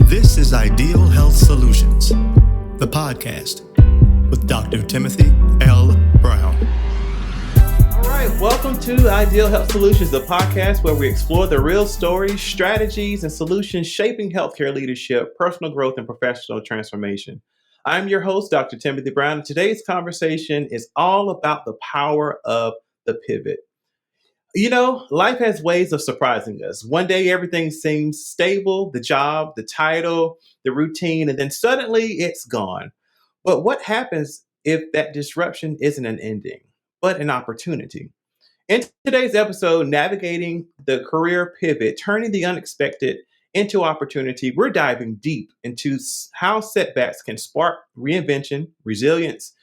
This is Ideal Health Solutions, the podcast with Dr. Timothy L. Brown. All right, welcome to Ideal Health Solutions, the podcast where we explore the real stories, strategies, and solutions shaping healthcare leadership, personal growth, and professional transformation. I'm your host, Dr. Timothy Brown, and today's conversation is all about the power of the pivot. You know, life has ways of surprising us. One day, everything seems stable, the job, the title, the routine, and then suddenly it's gone. But what happens if that disruption isn't an ending, but an opportunity? In today's episode, Navigating the Career Pivot, Turning the Unexpected into Opportunity, we're diving deep into how setbacks can spark reinvention, resilience,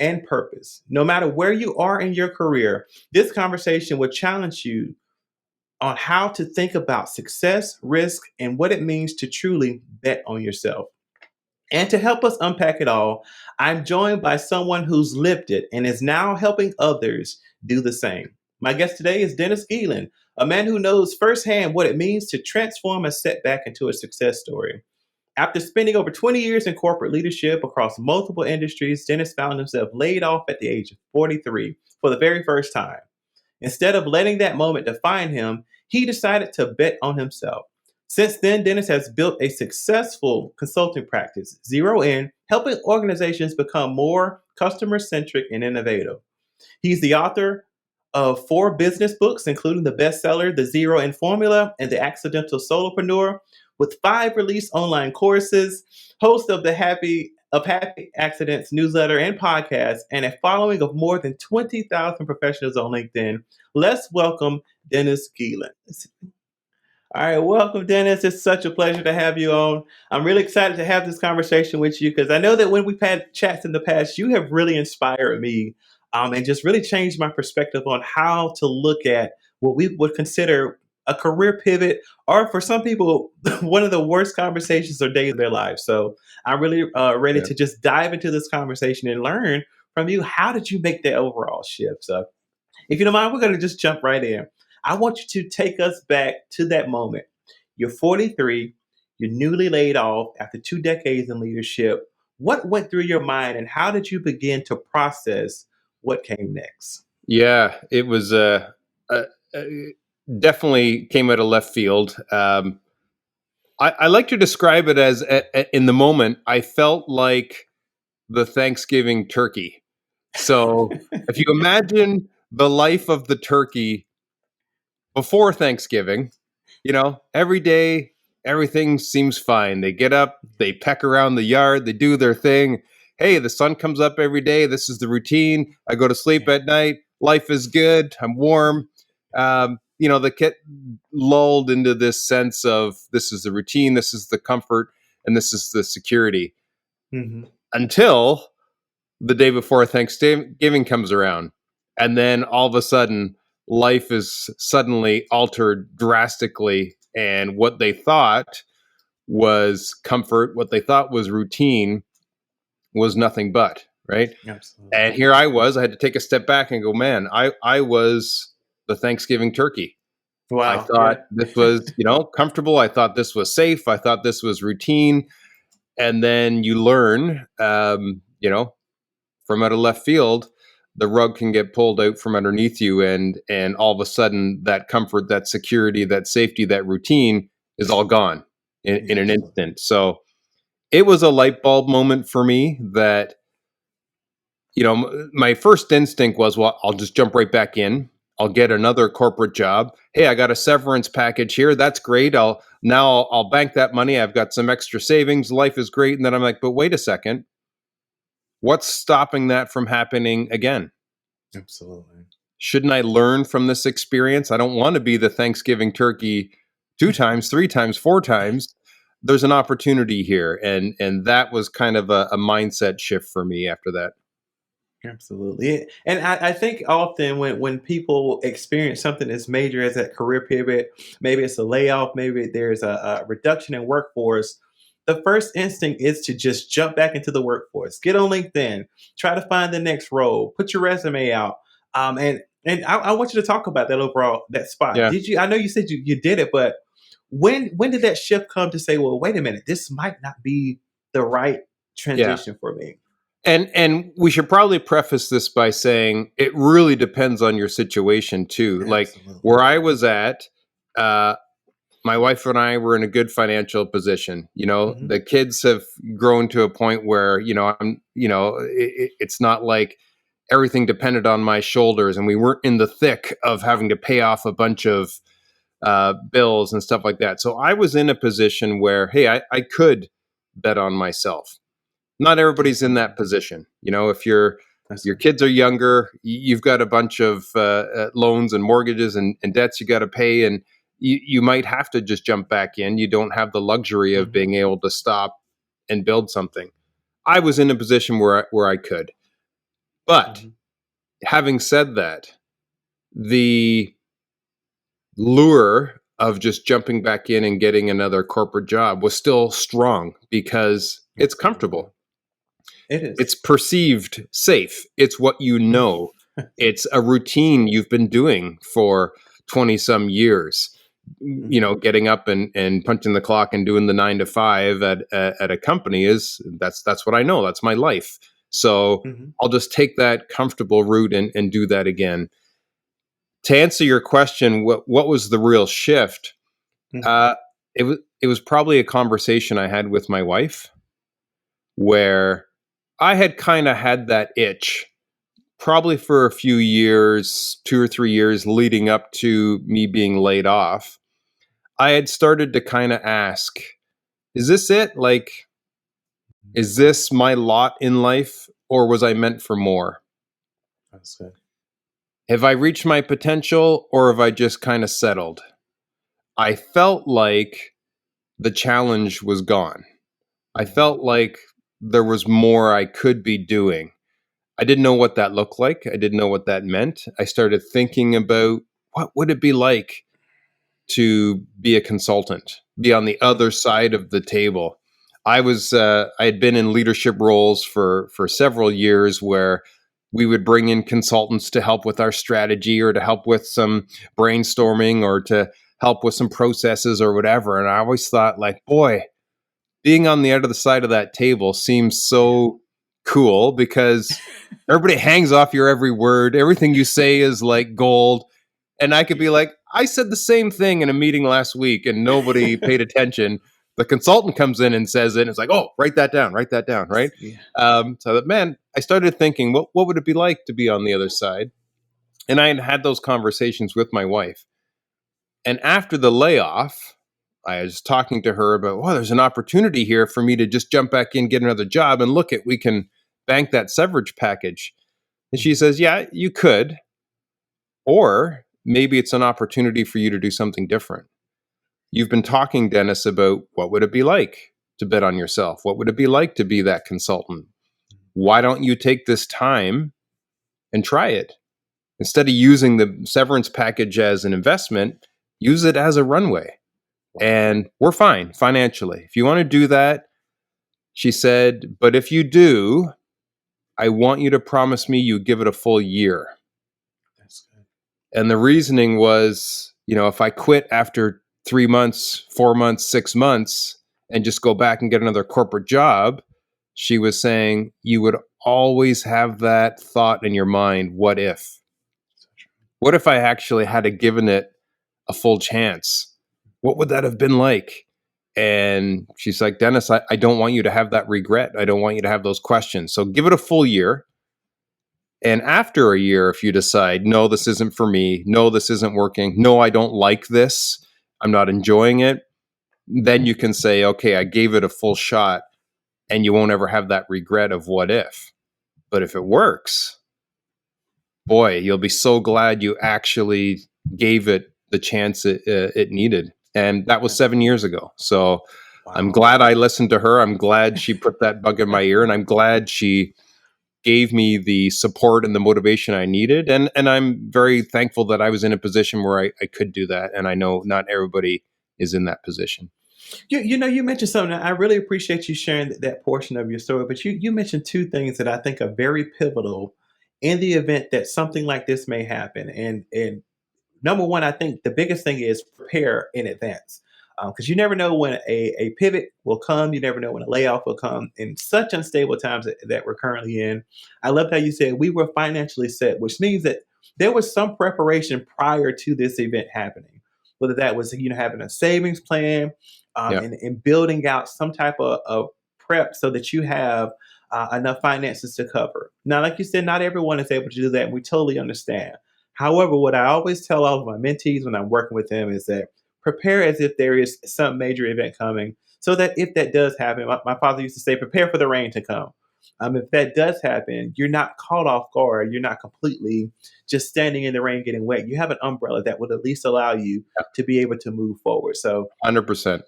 and purpose. No matter where you are in your career, this conversation will challenge you on how to think about success, risk, and what it means to truly bet on yourself. And to help us unpack it all, I'm joined by someone who's lived it and is now helping others do the same. My guest today is Dennis Geelen, a man who knows firsthand what it means to transform a setback into a success story. After spending over 20 years in corporate leadership across multiple industries, Dennis found himself laid off at the age of 43 for the very first time. Instead of letting that moment define him, he decided to bet on himself. Since then, Dennis has built a successful consulting practice, Zero In, helping organizations become more customer-centric and innovative. He's the author of 4 business books, including the bestseller, The Zero In Formula and The Accidental Solopreneur, with 5 released online courses, host of the Happy Accidents newsletter and podcast, and a following of more than 20,000 professionals on LinkedIn. Let's welcome Dennis Geelen. All right, welcome, Dennis. It's such a pleasure to have you on. I'm really excited to have this conversation with you because I know that when we've had chats in the past, you have really inspired me and just really changed my perspective on how to look at what we would consider a career pivot, or for some people, one of the worst conversations or days of their lives. So I'm really ready to just dive into this conversation and learn from you. How did you make that overall shift? So if you don't mind, we're going to just jump right in. I want you to take us back to that moment. You're 43, you're newly laid off after 2 decades in leadership. What went through your mind and how did you begin to process what came next? Yeah, it was definitely came out of left field. I like to describe it as in the moment, I felt like the Thanksgiving turkey. So if you imagine the life of the turkey before Thanksgiving, you know, every day, everything seems fine. They get up, they peck around the yard, they do their thing. Hey, the sun comes up every day. This is the routine. I go to sleep at night. Life is good. I'm warm. They get lulled into this sense of this is the routine, this is the comfort, and this is the security. Mm-hmm. Until the day before Thanksgiving comes around. And then all of a sudden, life is suddenly altered drastically. And what they thought was comfort, what they thought was routine, was nothing but, right? Absolutely. And here I had to take a step back and go, man, I was the Thanksgiving turkey. Wow. I thought this was, comfortable. I thought this was safe. I thought this was routine. And then you learn, from out of left field, the rug can get pulled out from underneath you. And all of a sudden that comfort, that security, that safety, that routine is all gone in an instant. So it was a light bulb moment for me that, my first instinct was, well, I'll just jump right back in. I'll get another corporate job. Hey, I got a severance package here. That's great. I'll bank that money. I've got some extra savings. Life is great. And then I'm like, but wait a second. What's stopping that from happening again? Absolutely. Shouldn't I learn from this experience? I don't want to be the Thanksgiving turkey 2 times, 3 times, 4 times. There's an opportunity here. And that was kind of a mindset shift for me after that. Absolutely. And I think often when people experience something as major as that career pivot, maybe it's a layoff, maybe there's a reduction in workforce, the first instinct is to just jump back into the workforce, get on LinkedIn, try to find the next role, put your resume out. And I want you to talk about that overall, that spot. Yeah. I know you said you did it, but When did that shift come to say, well, wait a minute, this might not be the right Yeah. transition for me? And we should probably preface this by saying it really depends on your situation too. Like Absolutely. where I was at, my wife and I were in a good financial position. The kids have grown to a point where, it's not like everything depended on my shoulders, and we weren't in the thick of having to pay off a bunch of bills and stuff like that. So I was in a position where, hey, I could bet on myself. Not everybody's in that position. If your kids are younger, you've got a bunch of loans and mortgages and debts you got to pay, and you might have to just jump back in. You don't have the luxury of being able to stop and build something. I was in a position where I could. But having said that, the lure of just jumping back in and getting another corporate job was still strong because it's comfortable. It is. It's perceived safe. It's what you know. It's a routine you've been doing for 20 some years. Getting up and punching the clock and doing the 9 to 5 at a company that's what I know. That's my life. So I'll just take that comfortable route and do that again. To answer your question, what was the real shift? It was probably a conversation I had with my wife where I had kind of had that itch probably for a few years, 2 or 3 years leading up to me being laid off. I had started to kind of ask, is this it? Like, is this my lot in life, or was I meant for more? That's good. Have I reached my potential, or have I just kind of settled? I felt like the challenge was gone. I felt like there was more I could be doing. I didn't know what that looked like. I didn't know what that meant. I started thinking about what would it be like to be a consultant, be on the other side of the table. I had been in leadership roles for several years where we would bring in consultants to help with our strategy or to help with some brainstorming or to help with some processes or whatever. And I always thought, like, boy, being on the other side of that table seems so cool because everybody hangs off your every word. Everything you say is like gold. And I could be like, I said the same thing in a meeting last week and nobody paid attention. The consultant comes in and says it, and it's like, oh, write that down, right? Yeah. So man, I started thinking, what would it be like to be on the other side? And I had those conversations with my wife. And after the layoff, I was talking to her about, there's an opportunity here for me to just jump back in, get another job, and we can bank that severance package. And she says, yeah, you could. Or maybe it's an opportunity for you to do something different. You've been talking, Dennis, about what would it be like to bet on yourself? What would it be like to be that consultant? Why don't you take this time and try it? Instead of using the severance package as an investment, use it as a runway. And we're fine financially. If you want to do that, she said, but if you do, I want you to promise me you give it a full year. That's good. And the reasoning was, if I quit after 3 months, 4 months, 6 months, and just go back and get another corporate job, she was saying you would always have that thought in your mind, what if? What if I actually had given it a full chance? What would that have been like? And she's like, Dennis, I don't want you to have that regret. I don't want you to have those questions. So give it a full year. And after a year, if you decide, no, this isn't for me, no, this isn't working, no, I don't like this, I'm not enjoying it, then you can say, okay, I gave it a full shot, and you won't ever have that regret of what if. But if it works, boy, you'll be so glad you actually gave it the chance it needed. And that was 7 years ago. So wow. I'm glad I listened to her. I'm glad she put that bug in my ear, and I'm glad she gave me the support and the motivation I needed. And I'm very thankful that I was in a position where I could do that. And I know not everybody is in that position. You mentioned something. I really appreciate you sharing that portion of your story, but you mentioned two things that I think are very pivotal in the event that something like this may happen. And number one, I think the biggest thing is prepare in advance. because you never know when a pivot will come. You never know when a layoff will come in such unstable times that we're currently in. I love how you said we were financially set, which means that there was some preparation prior to this event happening, whether that was having a savings plan, Yeah. and building out some type of prep so that you have enough finances to cover. Now, like you said, not everyone is able to do that, and we totally understand. However, what I always tell all of my mentees when I'm working with them is that prepare as if there is some major event coming, so that if that does happen, my father used to say, prepare for the rain to come. If that does happen, you're not caught off guard. You're not completely just standing in the rain getting wet. You have an umbrella that would at least allow you to be able to move forward. So 100%.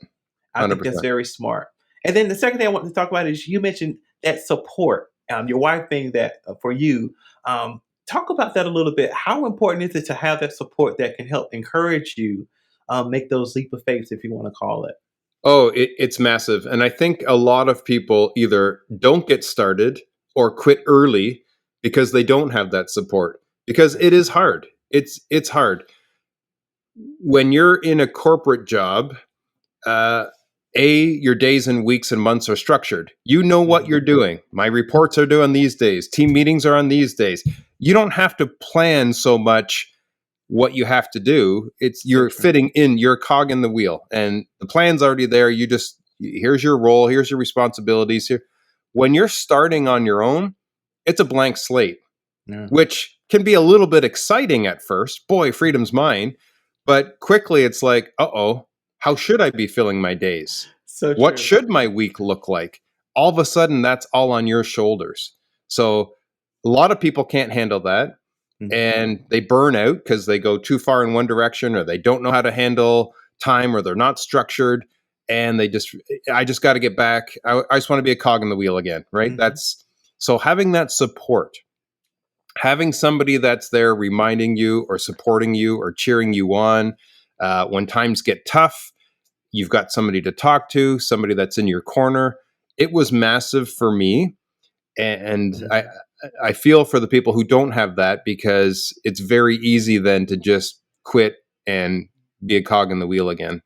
I think that's very smart. And then the second thing I want to talk about is you mentioned that support. Your wife being that for you. Talk about that a little bit. How important is it to have that support that can help encourage you make those leap of faith, if you want to call it? Oh, it's massive. And I think a lot of people either don't get started or quit early because they don't have that support, because it is hard. It's hard. When you're in a corporate job, your days and weeks and months are structured. You know what you're doing. My reports are due on these days. Team meetings are on these days. You don't have to plan so much what you have to do. You're fitting in your cog in the wheel, and the plan's already there. Here's your role, here's your responsibilities here. When you're starting on your own, it's a blank slate, which can be a little bit exciting at first. Boy, freedom's mine. But quickly it's like, how should I be filling my days? So what should my week look like? All of a sudden, that's all on your shoulders. So a lot of people can't handle that. And they burn out because they go too far in one direction, or they don't know how to handle time, or they're not structured. And I just got to get back. I just want to be a cog in the wheel again, right? So having that support, having somebody that's there reminding you or supporting you or cheering you on when times get tough, you've got somebody to talk to, somebody that's in your corner. It was massive for me. And I feel for the people who don't have that, because it's very easy then to just quit and be a cog in the wheel again.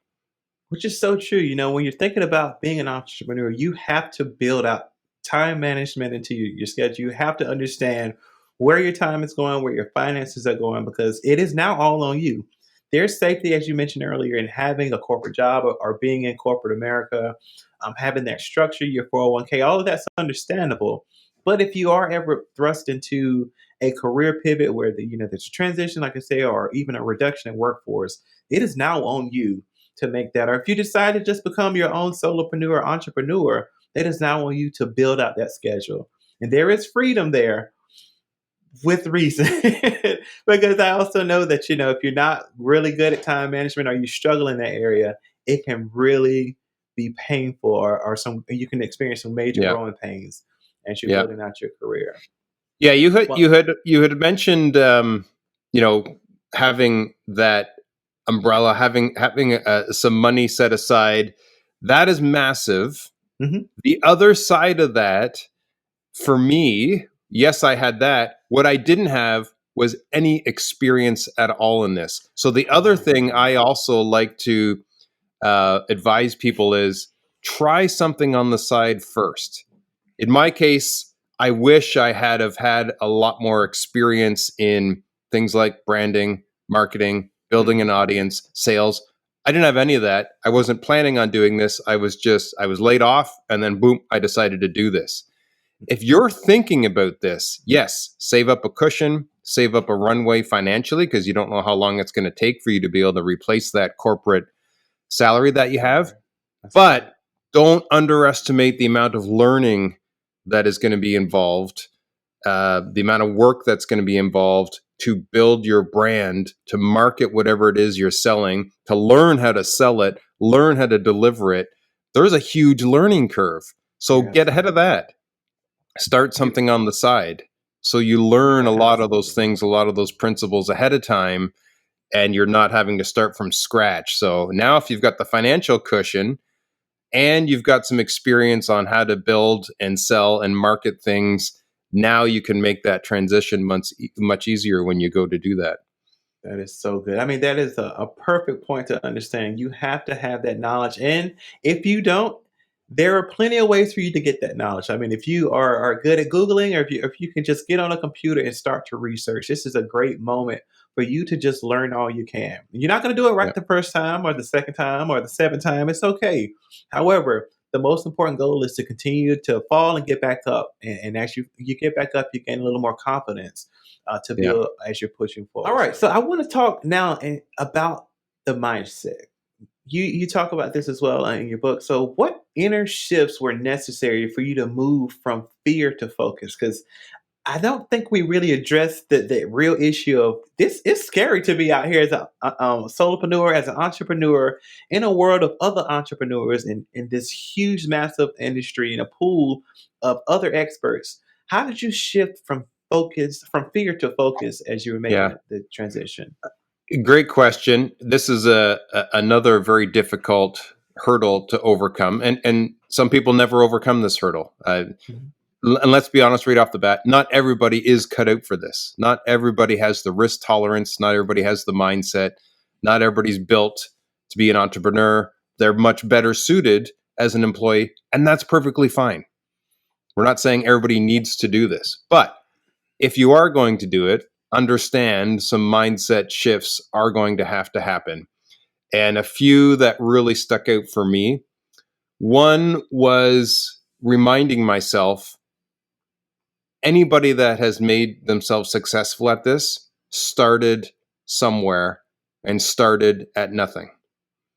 Which is so true. When you're thinking about being an entrepreneur, you have to build out time management into your schedule. You have to understand where your time is going, where your finances are going, because it is now all on you. There's safety, as you mentioned earlier, in having a corporate job or being in corporate America, having that structure, your 401k, all of that's understandable. But if you are ever thrust into a career pivot where there's a transition, like I say, or even a reduction in workforce, it is now on you to make that. Or if you decide to just become your own solopreneur, entrepreneur, it is now on you to build out that schedule. And there is freedom there with reason. Because I also know that, if you're not really good at time management or you struggle in that area, it can really be painful, or you can experience some major growing pains as you're building out your career. Yeah, you had mentioned having that umbrella, having some money set aside. That is massive. The other side of that, for me, yes, I had that. What I didn't have was any experience at all in this. So the other thing I also like to advise people is try something on the side first. In my case, I wish I had a lot more experience in things like branding, marketing, building an audience, sales. I didn't have any of that. I wasn't planning on doing this. I was laid off, and then boom, I decided to do this. If you're thinking about this, yes, save up a cushion, save up a runway financially, because you don't know how long it's going to take for you to be able to replace that corporate salary that you have. But don't underestimate the amount of learning that is going to be involved, the amount of work that's going to be involved to build your brand, to market whatever it is you're selling, to learn how to sell it, learn how to deliver it. There's a huge learning curve. So get ahead of that. Start something on the side. So you learn a lot of those things, a lot of those principles ahead of time, and you're not having to start from scratch. So now if you've got the financial cushion and you've got some experience on how to build and sell and market things, now you can make that transition much easier when you go to do that. That is so good. I mean, that is a perfect point to understand. You have to have that knowledge. And if you don't, there are plenty of ways for you to get that knowledge. I mean, if you are good at Googling, or if you can just get on a computer and start to research, this is a great moment for you to just learn all you can. You're not going to do it right Yeah. the first time or the second time or the seventh time. It's okay. However, the most important goal is to continue to fall and get back up. And as you get back up, you gain a little more confidence to Yeah. build as you're pushing forward. All right, so I want to talk now about the mindset. You talk about this as well in your book. So, what inner shifts were necessary for you to move from fear to focus? Because I don't think we really addressed the real issue of this. It's scary to be out here as a solopreneur, as an entrepreneur in a world of other entrepreneurs in this huge, massive industry in a pool of other experts. How did you shift from fear to focus as you were making Yeah. the transition? Great question. This is another very difficult hurdle to overcome, and some people never overcome this hurdle. Mhm. And let's be honest right off the bat, not everybody is cut out for this. Not everybody has the risk tolerance. Not everybody has the mindset. Not everybody's built to be an entrepreneur. They're much better suited as an employee, and that's perfectly fine. We're not saying everybody needs to do this, but if you are going to do it, understand some mindset shifts are going to happen. And a few that really stuck out for me. One was reminding myself anybody that has made themselves successful at this started somewhere and started at nothing.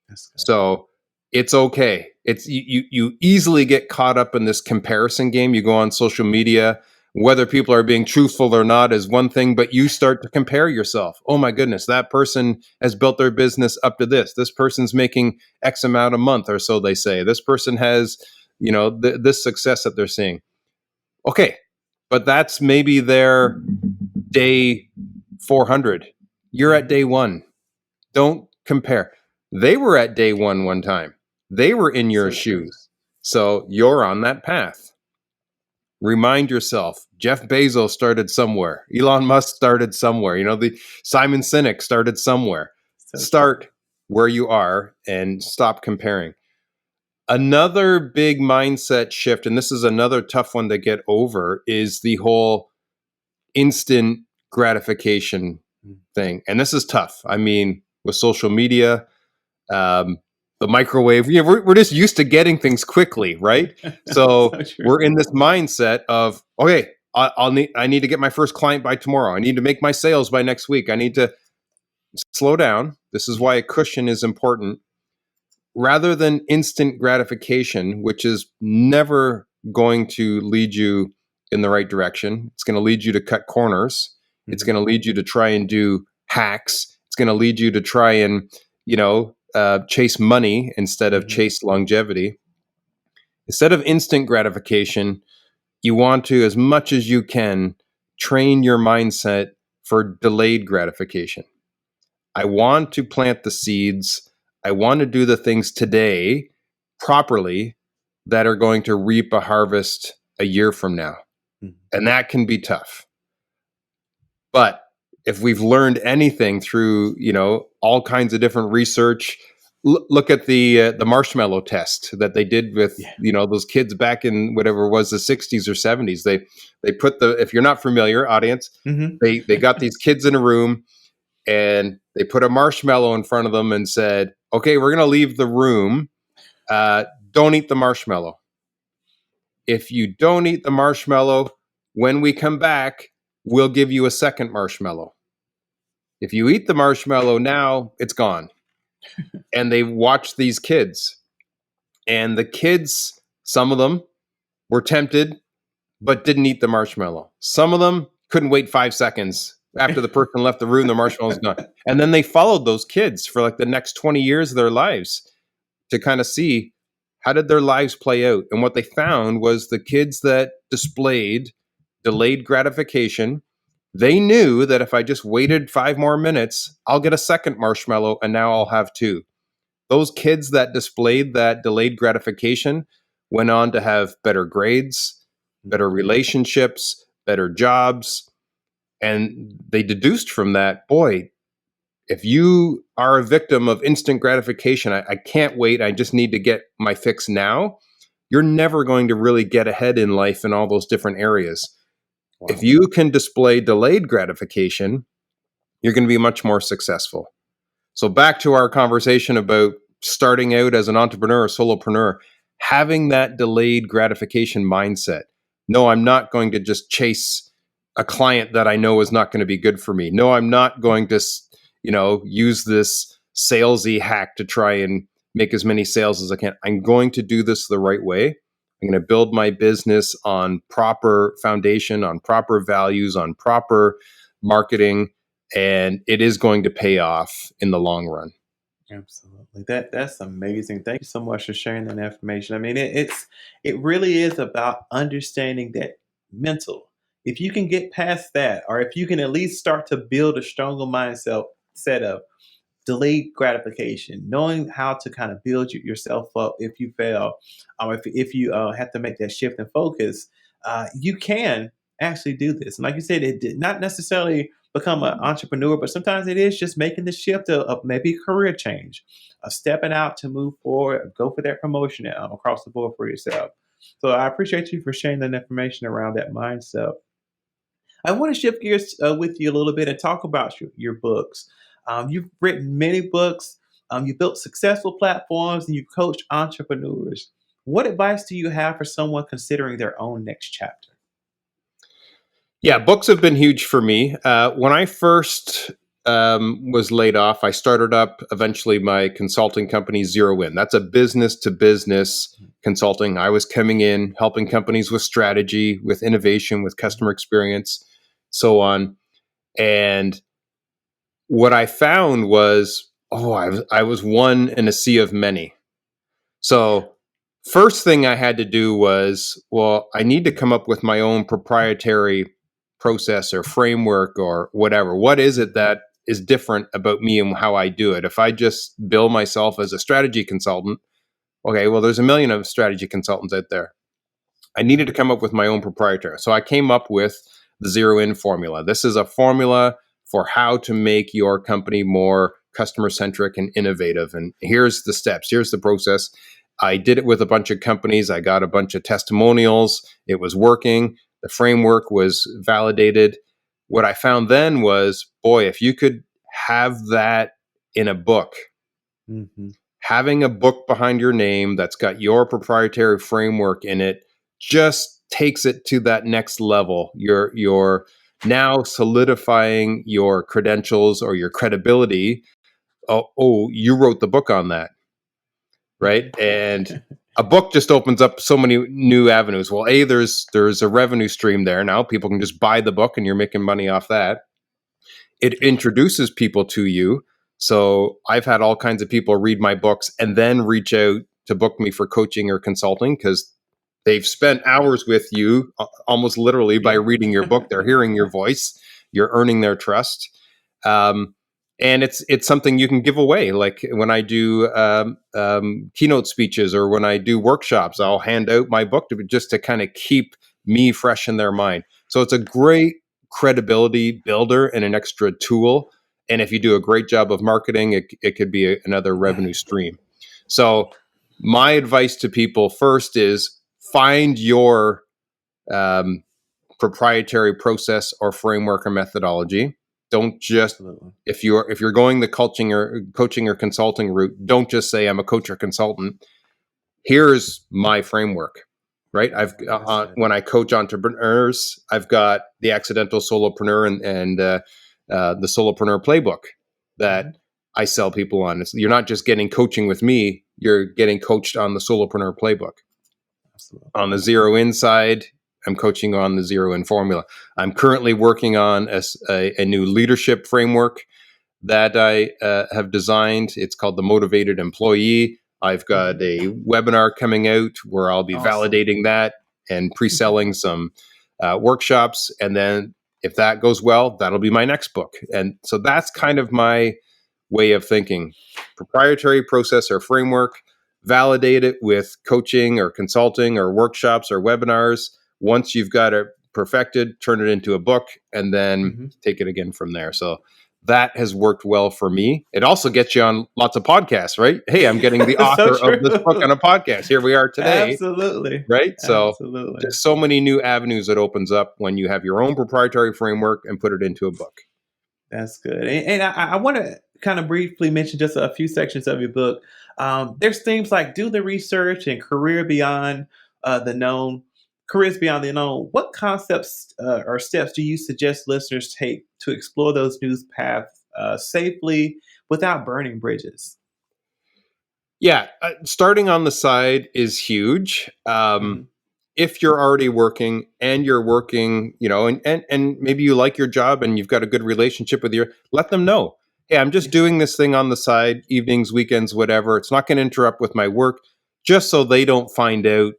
That's good. So it's okay. It's you easily get caught up in this comparison game. You go on social media, whether people are being truthful or not is one thing, but you start to compare yourself. Oh my goodness, that person has built their business up to this. This person's making X amount a month, or so they say. This person has, this success that they're seeing. Okay, but that's maybe their day 400. You're at day one. Don't compare. They were at day one time. They were in your shoes. So you're on that path. Remind yourself, Jeff Bezos started somewhere. Elon Musk started somewhere. The Simon Sinek started somewhere. Start where you are and stop comparing. Another big mindset shift, and this is another tough one to get over, is the whole instant gratification thing. And this is tough. I mean, with social media, the microwave, we're just used to getting things quickly, right? So we're in this mindset of, okay, I need to get my first client by tomorrow. I need to make my sales by next week. I need to slow down. This is why a cushion is important. Rather than instant gratification, which is never going to lead you in the right direction. It's going to lead you to cut corners. It's going to lead you to try and do hacks. It's going to lead you to try and, chase money instead of chase longevity. Instead of instant gratification, you want to, as much as you can, train your mindset for delayed gratification. I want to plant the seeds. I want to do the things today properly that are going to reap a harvest a year from now. And that can be tough. But if we've learned anything through, all kinds of different research, look at the marshmallow test that they did with, those kids back in whatever it was, the 60s or 70s. They put if you're not familiar, audience, they got these kids in a room and they put a marshmallow in front of them and said, okay, we're going to leave the room. Don't eat the marshmallow. If you don't eat the marshmallow, when we come back, we'll give you a second marshmallow. If you eat the marshmallow now, it's gone. And they watched these kids. And the kids, some of them were tempted, but didn't eat the marshmallow. Some of them couldn't wait 5 seconds. After the person left the room, the marshmallow's gone. And then they followed those kids for like the next 20 years of their lives to kind of see how did their lives play out. And what they found was the kids that displayed delayed gratification, they knew that if I just waited 5 more minutes, I'll get a second marshmallow and now I'll have 2. Those kids that displayed that delayed gratification went on to have better grades, better relationships, better jobs. And they deduced from that, boy, if you are a victim of instant gratification, I can't wait, I just need to get my fix now, you're never going to really get ahead in life in all those different areas. Wow. If you can display delayed gratification, you're going to be much more successful. So back to our conversation about starting out as an entrepreneur or solopreneur, having that delayed gratification mindset. No, I'm not going to just chase a client that I know is not going to be good for me. No, I'm not going to, use this salesy hack to try and make as many sales as I can. I'm going to do this the right way. I'm going to build my business on proper foundation, on proper values, on proper marketing, and it is going to pay off in the long run. Absolutely. That's amazing. Thank you so much for sharing that information. I mean, it really is about understanding that mental. If you can get past that, or if you can at least start to build a stronger mindset set of delayed gratification, knowing how to kind of build yourself up if you fail, if you have to make that shift in focus, you can actually do this. And like you said, it did not necessarily become an entrepreneur, but sometimes it is just making the shift of maybe a career change, of stepping out to move forward, go for that promotion across the board for yourself. So I appreciate you for sharing that information around that mindset. I want to shift gears with you a little bit and talk about your books. You've written many books, you built successful platforms, and you've coached entrepreneurs. What advice do you have for someone considering their own next chapter? Yeah, books have been huge for me. When I first was laid off, I started up eventually my consulting company, Zero In. That's a business to business consulting. I was coming in, helping companies with strategy, with innovation, with customer experience, so on. And what I found was, I was one in a sea of many. So first thing I had to do was, I need to come up with my own proprietary process or framework or whatever. What is it that is different about me and how I do it? If I just bill myself as a strategy consultant, okay, well, there's a million of strategy consultants out there. I needed to come up with my own proprietary. So I came up with the Zero In formula. This is a formula for how to make your company more customer centric and innovative. And here's the steps. Here's the process. I did it with a bunch of companies. I got a bunch of testimonials. It was working. The framework was validated. What I found then was, boy, if you could have that in a book, having a book behind your name that's got your proprietary framework in it just takes it to that next level. You're now solidifying your credentials or your credibility. Oh, you wrote the book on that, right? And a book just opens up so many new avenues. Well, there's a revenue stream there now. People can just buy the book and you're making money off that. It introduces people to you. So I've had all kinds of people read my books and then reach out to book me for coaching or consulting because they've spent hours with you almost literally by reading your book. They're hearing your voice. You're earning their trust. And it's something you can give away. Like when I do keynote speeches or when I do workshops, I'll hand out my book just to kind of keep me fresh in their mind. So it's a great credibility builder and an extra tool. And if you do a great job of marketing, it could be another revenue stream. So my advice to people first is find your proprietary process or framework or methodology. Don't just if you're going the coaching or consulting route, don't just say I'm a coach or consultant. Here's my framework, right? I've when I coach entrepreneurs, I've got the Accidental Solopreneur and the Solopreneur playbook that I sell people on. You're not just getting coaching with me; you're getting coached on the Solopreneur playbook. Absolutely. On the Zero In side, I'm coaching on the Zero In formula. I'm currently working on a new leadership framework that I have designed. It's called the Motivated Employee. I've got a webinar coming out where I'll be validating that and pre-selling some workshops. And then if that goes well, that'll be my next book. And so that's kind of my way of thinking. Proprietary process or framework, validate it with coaching or consulting or workshops or webinars. Once you've got it perfected, turn it into a book and then take it again from there. So that has worked well for me. It also gets you on lots of podcasts, right? Hey, I'm getting the So author of this book true. on a podcast. Here we are today, Absolutely. right? So Absolutely. just so many new avenues it opens up when you have your own proprietary framework and put it into a book. That's good. And I want to kind of briefly mention just a few sections of your book. There's themes like do the research and career beyond the known, careers beyond the known. What concepts or steps do you suggest listeners take to explore those new paths safely without burning bridges? Yeah, starting on the side is huge. Hmm. If you're already working and you're working, and maybe you like your job and you've got a good relationship with let them know, hey, I'm just Yeah. doing this thing on the side, evenings, weekends, whatever. It's not going to interrupt with my work, just so they don't find out,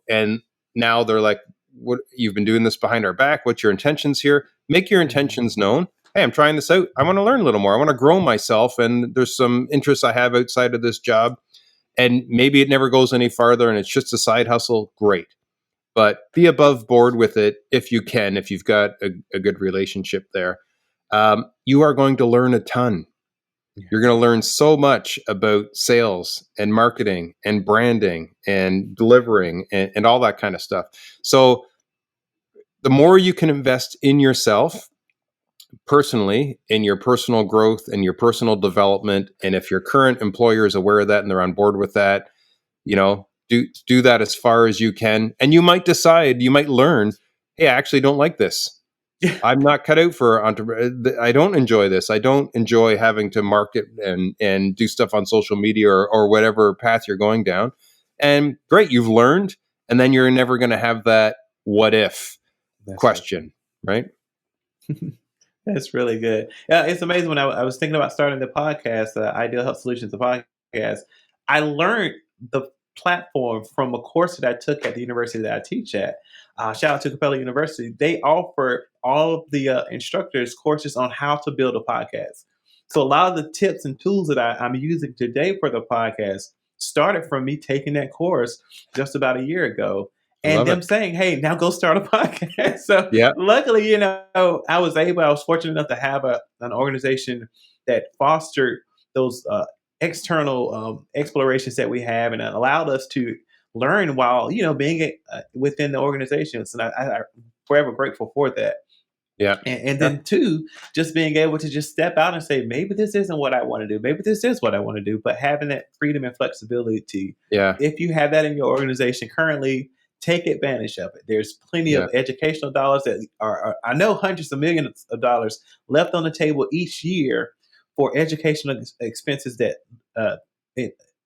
and now they're like, what, you've been doing this behind our back. What's your intentions here? Make your Mhm. intentions known. Hey, I'm trying this out. I want to learn a little more. I want to grow myself. And there's some interests I have outside of this job. And maybe it never goes any farther and it's just a side hustle. Great. But be above board with it if you can, if you've got a good relationship there. You are going to learn a ton. Yeah. You're going to learn so much about sales and marketing and branding and delivering and all that kind of stuff. So the more you can invest in yourself personally, in your personal growth and your personal development, and if your current employer is aware of that and they're on board with that, do that as far as you can. And you might decide, you might learn, hey, I actually don't like this. Yeah. I'm not cut out for entrepreneur. I don't enjoy this. I don't enjoy having to market and do stuff on social media or whatever path you're going down. And great, you've learned, and then you're never going to have that what if That's so true. question, right? That's really good. Yeah, it's amazing when I was thinking about starting the podcast, Ideal Health Solutions, the podcast. I learned the platform from a course that I took at the university that I teach at. Shout out to Capella University. They offer all of the instructors courses on how to build a podcast. So a lot of the tips and tools that I'm using today for the podcast started from me taking that course just about a year ago and Love them it. saying, "Hey, now go start a podcast." So Yeah. luckily, I was fortunate enough to have an organization that fostered those external explorations that we have, and it allowed us to learn while being within the organizations. And I'm forever grateful for that. Yeah. And Yeah. then two, just being able to just step out and say, maybe this isn't what I want to do. Maybe this is what I want to do. But having that freedom and flexibility, Yeah. if you have that in your organization currently, take advantage of it. There's plenty Yeah. of educational dollars that are I know hundreds of millions of dollars left on the table each year for educational expenses that uh,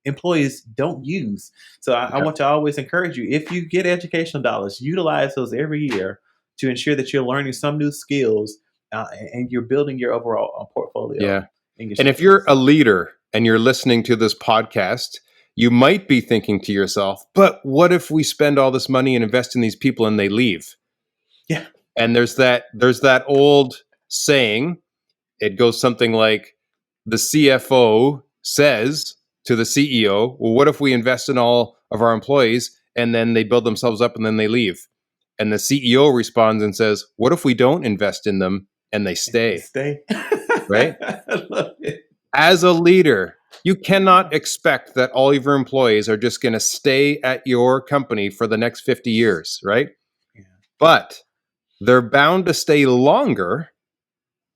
employees don't use. So I Yeah. want to always encourage you, if you get educational dollars, utilize those every year to ensure that you're learning some new skills and you're building your overall portfolio Yeah. in your And if you're success. a leader and you're listening to this podcast, you might be thinking to yourself, but what if we spend all this money and invest in these people and they leave? Yeah. And there's that old saying, it goes something like the CFO says to the CEO, well, what if we invest in all of our employees and then they build themselves up and then they leave? And the CEO responds and says, what if we don't invest in them and they They stay? stay. Right? I love it. As a leader, you Yeah. cannot expect that all of your employees are just going to stay at your company for the next 50 years, right? Yeah. But they're bound to stay longer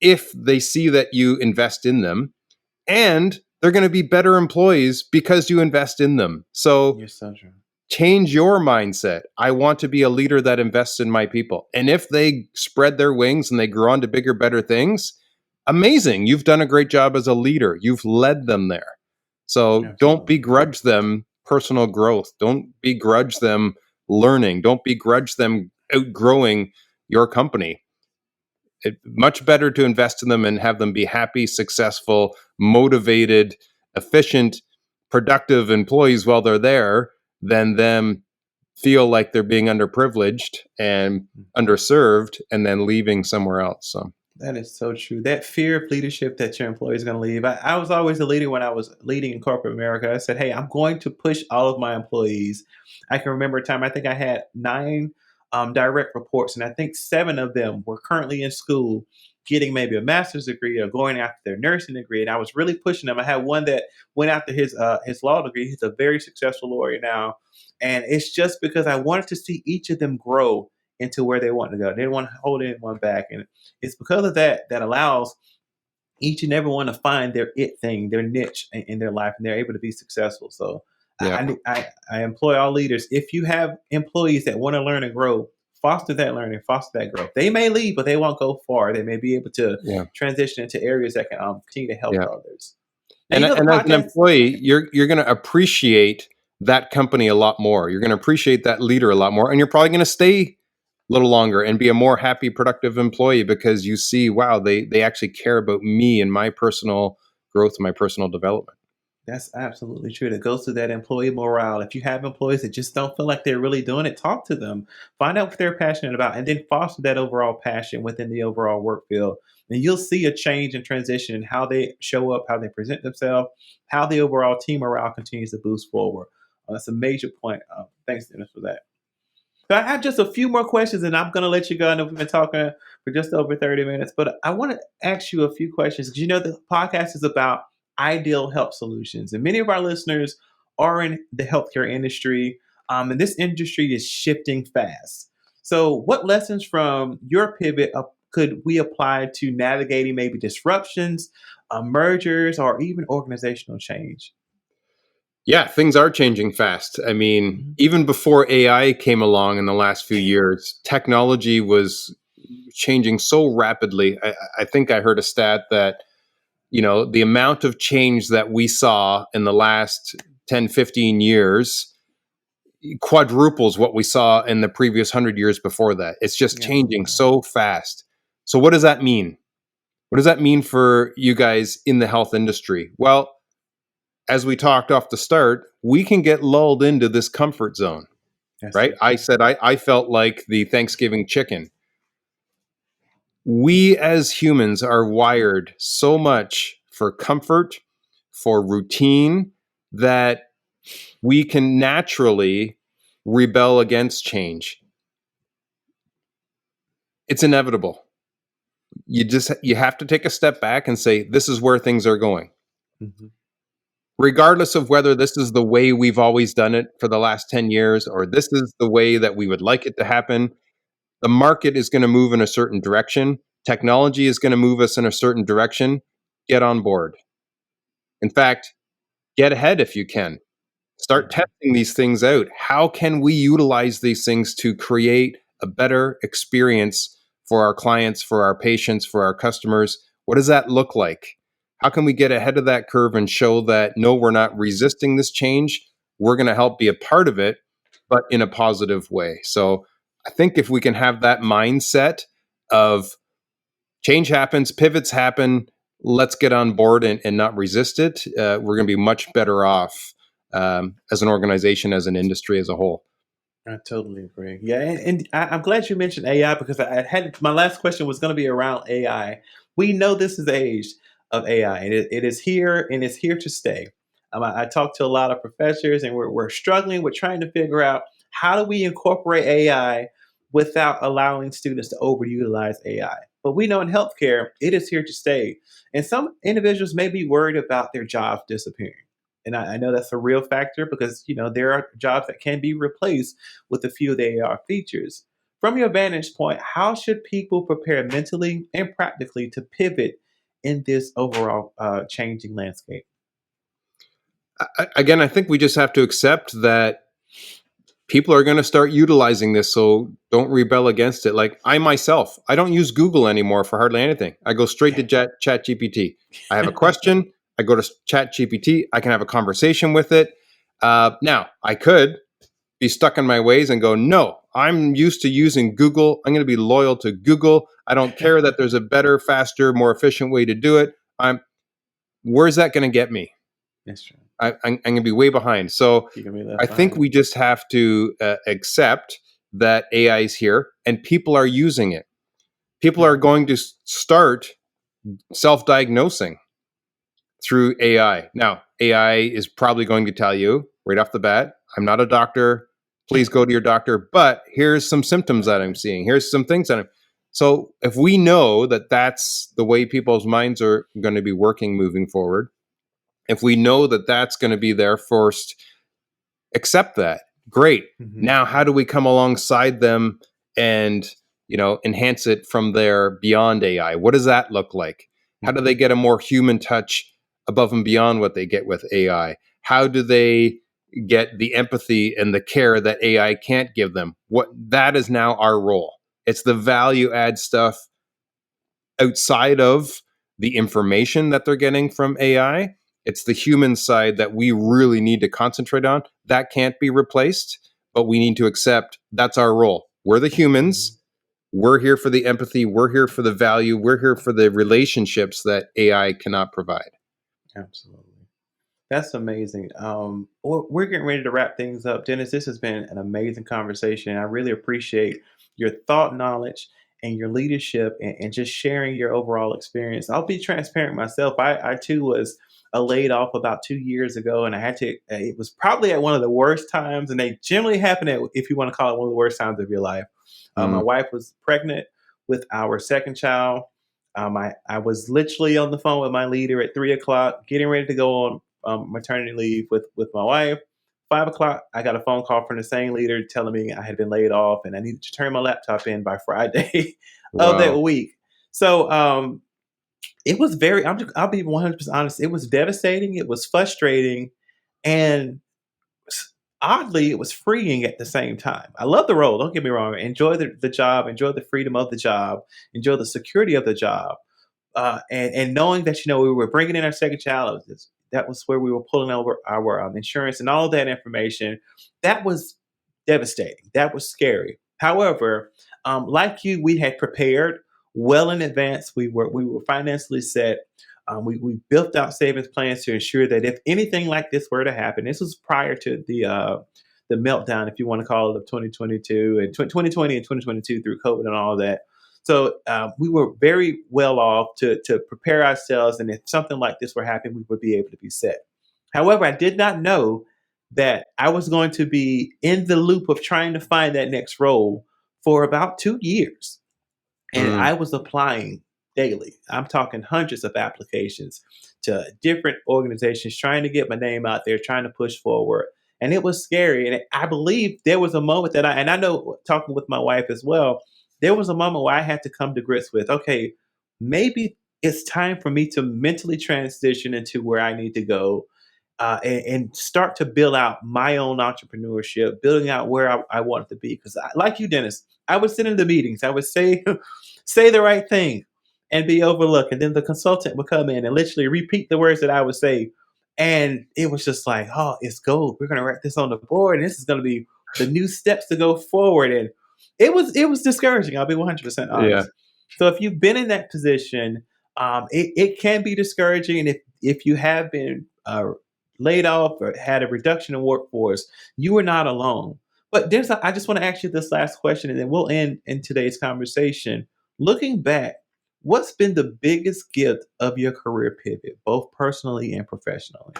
if they see that you invest in them, and they're going to be better employees because you invest in them. So You're so true. change your mindset. I want to be a leader that invests in my people. And if they spread their wings and they grow on to bigger, better things, amazing. You've done a great job as a leader. You've led them there. So don't Absolutely. begrudge them personal growth. Don't begrudge them learning. Don't begrudge them outgrowing your company. Much better to invest in them and have them be happy, successful, motivated, efficient, productive employees while they're there than them feel like they're being underprivileged and underserved and then leaving somewhere else. So That is so true. That fear of leadership that your employee is going to leave. I was always a leader when I was leading in corporate America. I said, hey, I'm going to push all of my employees. I can remember a time, I think I had 9 direct reports, and I think 7 of them were currently in school. getting maybe a master's degree or going after their nursing degree. And I was really pushing them. I had one that went after his law degree. He's a very successful lawyer now. And it's just because I wanted to see each of them grow into where they want to go. They didn't want to hold anyone back. And it's because of that that allows each and every one to find their it thing, their niche in their life, and they're able to be successful. So Yeah. I employ all leaders. If you have employees that want to learn and grow, foster that learning, foster that growth. They may leave, but they won't go far. They may be able to Yeah. transition into areas that can continue to help Yeah. others. Now, And, you know, the and as an podcast. employee, you're going to appreciate that company a lot more. You're going to appreciate that leader a lot more, and you're probably going to stay a little longer and be a more happy, productive employee because you see, wow, they actually care about me and my personal growth and my personal development. That's absolutely true. That goes to that employee morale. If you have employees that just don't feel like they're really doing it, talk to them, find out what they're passionate about, and then foster that overall passion within the overall work field. And you'll see a change and transition in how they show up, how they present themselves, how the overall team morale continues to boost forward. That's a major point. Thanks, Dennis, for that. So I have just a few more questions, and I'm going to let you go. I know we've been talking for just over 30 minutes, but I want to ask you a few questions because you know the podcast is about ideal health solutions, and many of our listeners are in the healthcare industry, and this industry is shifting fast. So, what lessons from your pivot could we apply to navigating maybe disruptions, mergers, or even organizational change? Yeah, things are changing fast. I mean, even before AI came along in the last few years, technology was changing so rapidly. I think I heard a stat that, the amount of change that we saw in the last 10, 15 years quadruples what we saw in the previous 100 years before that. It's just Yeah. changing so fast. So what does that mean? What does that mean for you guys in the health industry? Well, as we talked off the start, we can get lulled into this comfort zone, That's right? so I said I felt like the Thanksgiving chicken. We as humans are wired so much for comfort, for routine, that we can naturally rebel against change. It's inevitable. You have to take a step back and say, this is where things are going. Mhm. Regardless of whether this is the way we've always done it for the last 10 years, or this is the way that we would like it to happen, the market is going to move in a certain direction. Technology is going to move us in a certain direction. Get on board. In fact, get ahead if you can. Start testing these things out. How can we utilize these things to create a better experience for our clients, for our patients, for our customers? What does that look like? How can we get ahead of that curve and show that, no, we're not resisting this change. We're going to help be a part of it, but in a positive way. So I think if we can have that mindset of change happens, pivots happen, let's get on board and not resist it, we're going to be much better off as an organization, as an industry as a whole. I totally agree. Yeah, and I'm glad you mentioned AI because I had my last question was going to be around AI. We know this is the age of AI, and it is here and it's here to stay. I talk to a lot of professors, and we're struggling with trying to figure out how do we incorporate AI without allowing students to overutilize AI. But we know in healthcare, it is here to stay, and some individuals may be worried about their jobs disappearing. And I know that's a real factor because there are jobs that can be replaced with a few of the AR features. From your vantage point, how should people prepare mentally and practically to pivot in this overall changing landscape? Again, I think we just have to accept that people are going to start utilizing this, so don't rebel against it. Like I myself, I don't use Google anymore for hardly anything. I go straight to Chat GPT. I have a question, I go to Chat GPT, I can have a conversation with it. Now, I could be stuck in my ways and go, no, I'm used to using Google. I'm going to be loyal to Google. I don't care that there's a better, faster, more efficient way to do it. Where's that going to get me? That's true. I'm going to be way behind. So I think we just have to accept that AI is here and people are using it. People are going to start self-diagnosing through AI. Now, AI is probably going to tell you right off the bat, I'm not a doctor. Please go to your doctor. But here's some symptoms that I'm seeing. Here's some things that So if we know that that's the way people's minds are going to be working moving forward, if we know that that's going to be there first, accept that. Great. Mm-hmm. Now, how do we come alongside them and, enhance it from there beyond AI? What does that look like? How do they get a more human touch above and beyond what they get with AI? How do they get the empathy and the care that AI can't give them? That is now our role. It's the value add stuff outside of the information that they're getting from AI. It's the human side that we really need to concentrate on. That can't be replaced, but we need to accept that's our role. We're the humans. We're here for the empathy. We're here for the value. We're here for the relationships that AI cannot provide. Absolutely. That's amazing. We're getting ready to wrap things up. Dennis, this has been an amazing conversation. I really appreciate your thought knowledge and your leadership and just sharing your overall experience. I'll be transparent myself. I too was laid off about 2 years ago, and I had to, it was probably at one of the worst times, and they generally happen at, if you want to call it one of the worst times of your life. My wife was pregnant with our second child. I was literally on the phone with my leader at 3 o'clock, getting ready to go on maternity leave with my wife. 5 o'clock, I got a phone call from the same leader telling me I had been laid off and I needed to turn my laptop in by Friday of that week. So it was I'll be 100% honest. It was devastating. It was frustrating. And oddly, it was freeing at the same time. I love the role. Don't get me wrong. Enjoy the job, enjoy the freedom of the job, enjoy the security of the job. And knowing that, we were bringing in our second child, that was where we were pulling over our insurance and all of that information. That was devastating. That was scary. However, like you, we had prepared well in advance. We were financially set. We built out savings plans to ensure that if anything like this were to happen, this was prior to the meltdown, if you want to call it, of 2022 and 2020 and 2022 through COVID and all of that. So we were very well off to prepare ourselves, and if something like this were happening, we would be able to be set. However, I did not know that I was going to be in the loop of trying to find that next role for about 2 years. And I was applying daily. I'm talking hundreds of applications to different organizations, trying to get my name out there, trying to push forward. And it was scary. And I believe there was a moment that I know, talking with my wife as well, there was a moment where I had to come to grips with, okay, maybe it's time for me to mentally transition into where I need to go, and start to build out my own entrepreneurship, building out where I want to be. Because like you, Dennis, I would sit in the meetings, I would say the right thing and be overlooked. And then the consultant would come in and literally repeat the words that I would say. And it was just like, oh, it's gold. We're going to write this on the board. And this is going to be the new steps to go forward. And it was discouraging. I'll be 100% honest. Yeah. So if you've been in that position, it can be discouraging. And if you have been laid off or had a reduction in workforce, you are not alone. But I just want to ask you this last question, and then we'll end in today's conversation. Looking back, what's been the biggest gift of your career pivot, both personally and professionally?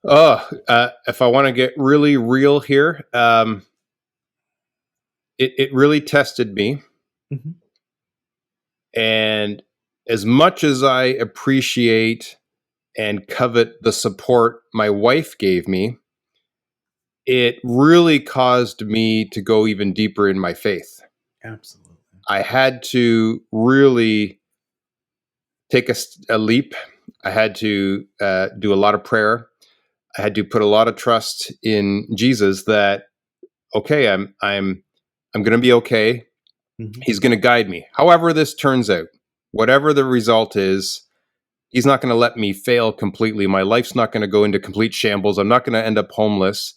If I want to get really real here, it really tested me. Mm-hmm. And as much as I appreciate and covet the support my wife gave me, it really caused me to go even deeper in my faith. Absolutely. I had to really take a leap. I had to do a lot of prayer. I had to put a lot of trust in Jesus that, okay, I'm going to be okay. Mm-hmm. He's going to guide me. However this turns out, whatever the result is, he's not going to let me fail completely. My life's not going to go into complete shambles. I'm not going to end up homeless.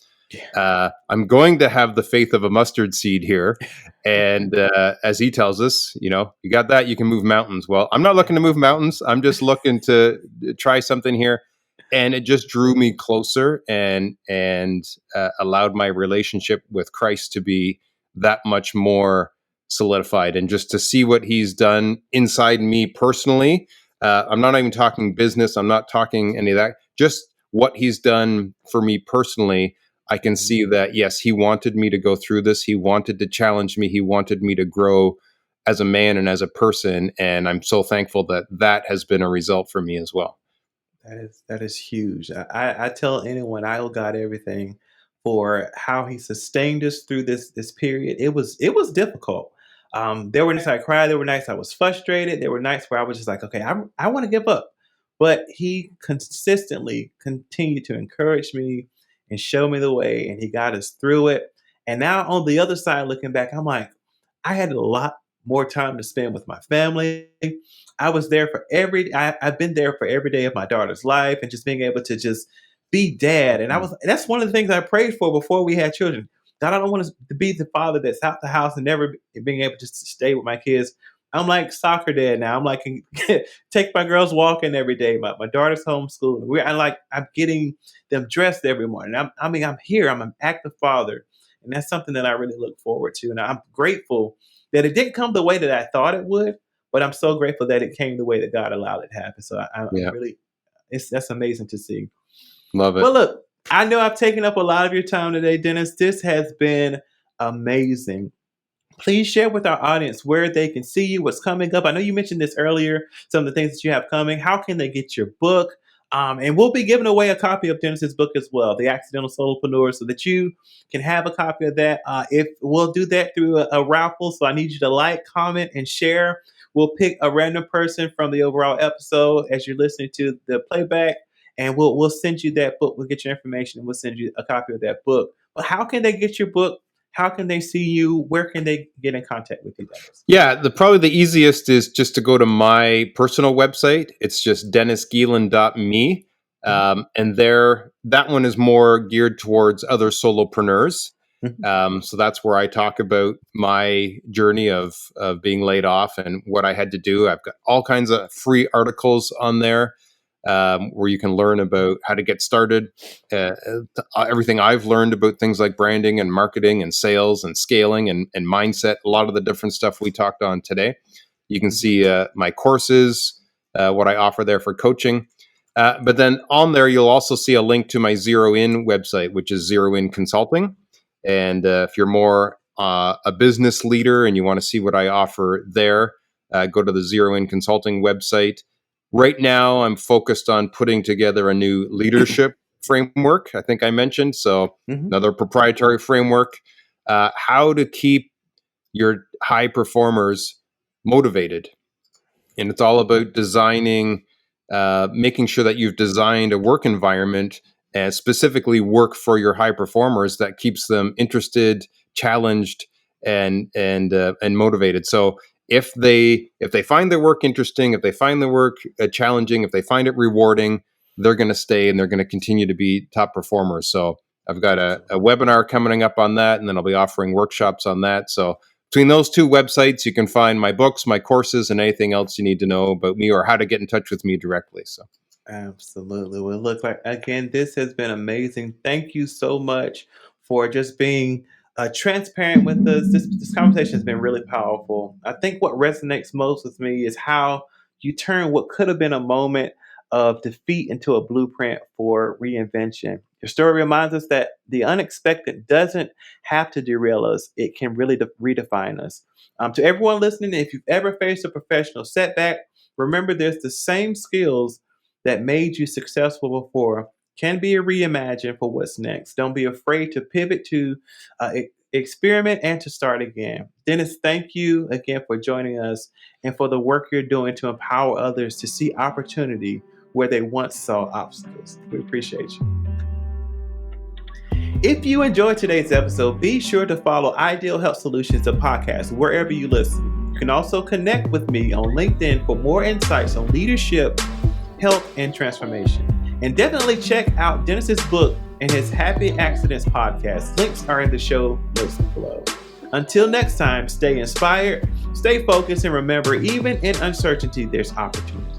I'm going to have the faith of a mustard seed here. And as he tells us, you got that, you can move mountains. Well, I'm not looking to move mountains. I'm just looking to try something here. And it just drew me closer and allowed my relationship with Christ to be that much more solidified. And just to see what he's done inside me personally. I'm not even talking business. I'm not talking any of that. Just what he's done for me personally. I can see that, yes, he wanted me to go through this. He wanted to challenge me. He wanted me to grow as a man and as a person. And I'm so thankful that that has been a result for me as well. That is huge. I tell anyone I owe God everything for how He sustained us through this period. It was difficult. There were nights I cried. There were nights I was frustrated. There were nights where I was just like, okay, I want to give up. But He consistently continued to encourage me and show me the way, and He got us through it. And now on the other side, looking back, I'm like, I had a lot more time to spend with my family. I was there for I've been there for every day of my daughter's life, and just being able to just be dad. And that's one of the things I prayed for before we had children. God, I don't want to be the father that's out the house and never being able just to stay with my kids. I'm like soccer dad now. I'm like, take my girls walking every day. My daughter's homeschooled. I'm getting them dressed every morning. I'm here. I'm an active father. And that's something that I really look forward to. And I'm grateful that it didn't come the way that I thought it would, but I'm so grateful that it came the way that God allowed it to happen. So I'm really, that's amazing to see. Love it. Well, look, I know I've taken up a lot of your time today, Dennis. This has been amazing. Please share with our audience where they can see you, what's coming up. I know you mentioned this earlier, some of the things that you have coming. How can they get your book? And we'll be giving away a copy of Dennis's book as well, The Accidental Solopreneur, so that you can have a copy of that. If we'll do that through a raffle, so I need you to like, comment, and share. We'll pick a random person from the overall episode as you're listening to the playback, and we'll send you that book. We'll get your information, and we'll send you a copy of that book. But how can they get your book? How can they see you? Where can they get in contact with you guys? Yeah, probably the easiest is just to go to my personal website. It's just dennisgeelen.me. And there, that one is more geared towards other solopreneurs. So that's where I talk about my journey of being laid off and what I had to do. I've got all kinds of free articles on there where you can learn about how to get started, everything I've learned about things like branding and marketing and sales and scaling and mindset, a lot of the different stuff we talked on today. You can see my courses, what I offer there for coaching. But then on there, you'll also see a link to my Zero In website, which is Zero In Consulting. And if you're more a business leader and you want to see what I offer there, go to the Zero In Consulting website. Right now, I'm focused on putting together a new leadership framework, I think I mentioned. So another proprietary framework, how to keep your high performers motivated. And it's all about designing, making sure that you've designed a work environment and specifically work for your high performers that keeps them interested, challenged, and motivated. So if they find their work interesting, if they find their work challenging, if they find it rewarding, they're going to stay and they're going to continue to be top performers. So I've got a webinar coming up on that, and then I'll be offering workshops on that. So between those two websites, you can find my books, my courses, and anything else you need to know about me or how to get in touch with me directly. So. Absolutely. Well, look, like again, this has been amazing. Thank you so much for just being transparent with us. This conversation has been really powerful. I think what resonates most with me is how you turn what could have been a moment of defeat into a blueprint for reinvention. Your story reminds us that the unexpected doesn't have to derail us. It can really redefine us. To everyone listening, if you've ever faced a professional setback, remember there's the same skills that made you successful before can be reimagined for what's next. Don't be afraid to pivot, to experiment, and to start again. Dennis, thank you again for joining us and for the work you're doing to empower others to see opportunity where they once saw obstacles. We appreciate you. If you enjoyed today's episode, be sure to follow Ideal Health Solutions, the podcast, wherever you listen. You can also connect with me on LinkedIn for more insights on leadership, health, and transformation. And definitely check out Dennis's book and his Happy Accidents podcast. Links are in the show notes below. Until next time, stay inspired, stay focused, and remember, even in uncertainty, there's opportunity.